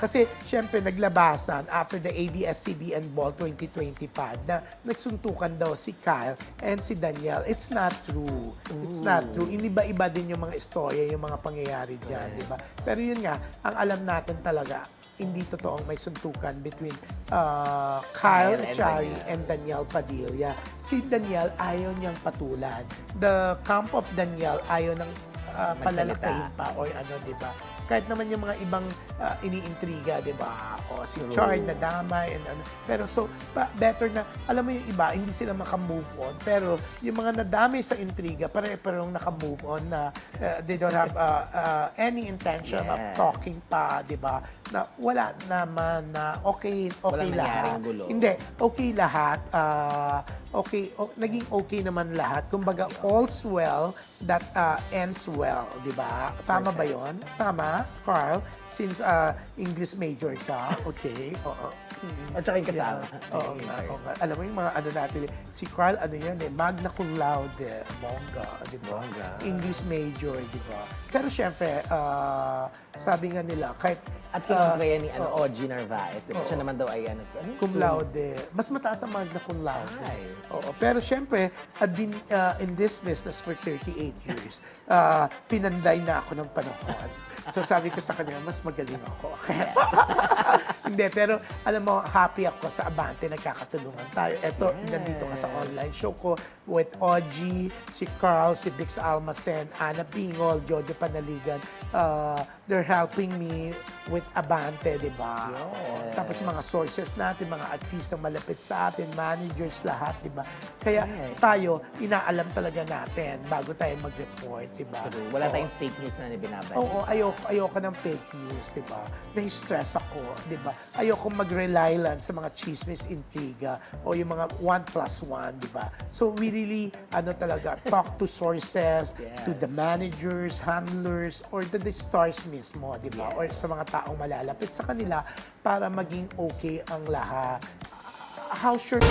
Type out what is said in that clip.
Kasi, syempre, naglabasan after the ABS-CBN Ball 2025 na nagsuntukan daw si Kyle and si Danielle. It's not true. It's not true. Iniba-iba din yung mga istorya, yung mga pangyayari dyan, di ba? Pero yun nga, ang alam natin talaga, hindi totoong may suntukan between Kyle Echari and Danielle Padilla. Si Danielle ayaw niyang patulan. The camp of Danielle ayaw ng palalakayin pa or ano, di ba? Kahit naman yung mga ibang iniintriga, di ba? O si Chard na damay and ano. Pero so, better na, alam mo yung iba, hindi sila makamove on. Pero yung mga nadamay sa intriga, parang nakamove on na they don't have any intention of talking pa, di ba? Na wala naman na okay lahat. Gulo. Hindi, okay lahat. Naging okay naman lahat. Kumbaga, all's well that ends well, di ba? Tama ba yon? Tama, Carl? Since English major ka, okay? Oo. At saka yung kasama. Oo nga. Alam mo yung mga ano natin, si Carl, ano yan magna cum laude, bongga, di ba? English major, di ba? Pero syempre, sabi nga nila, kahit At kinontraya ni OG Narvaez, di ba? Siya naman daw ay cum laude. Mas mataas ang magna cum laude. Ay. Oo. Pero syempre, I've been in this business for 38 years. Pinanday na ako ng panahon. So sabi ko sa kanya, mas magaling ako. Hindi, pero alam mo, happy ako sa Abante, nagkakatulungan tayo. Eto, nandito ka sa online show ko with OG, si Carl, si Bix Almacen, Ana Pingol, Jojo Panaligan. They're helping me with Abante, di ba? Tapos mga sources natin, mga artistang malapit sa atin, managers, lahat, di ba? Kaya tayo, inaalam talaga natin bago tayo mag-report, di ba? Wala tayong fake news na binabalik. Oo, ayoko ng fake news, di ba? Na-stress ako, di ba? Ayoko mag-rely lang sa mga chismis, intriga, o yung mga 1+1, di ba? So we really, talaga, talk to sources, to the managers, handlers, or to the stars mismo, di ba? Or sa mga taong malalapit sa kanila para maging okay ang lahat. How sure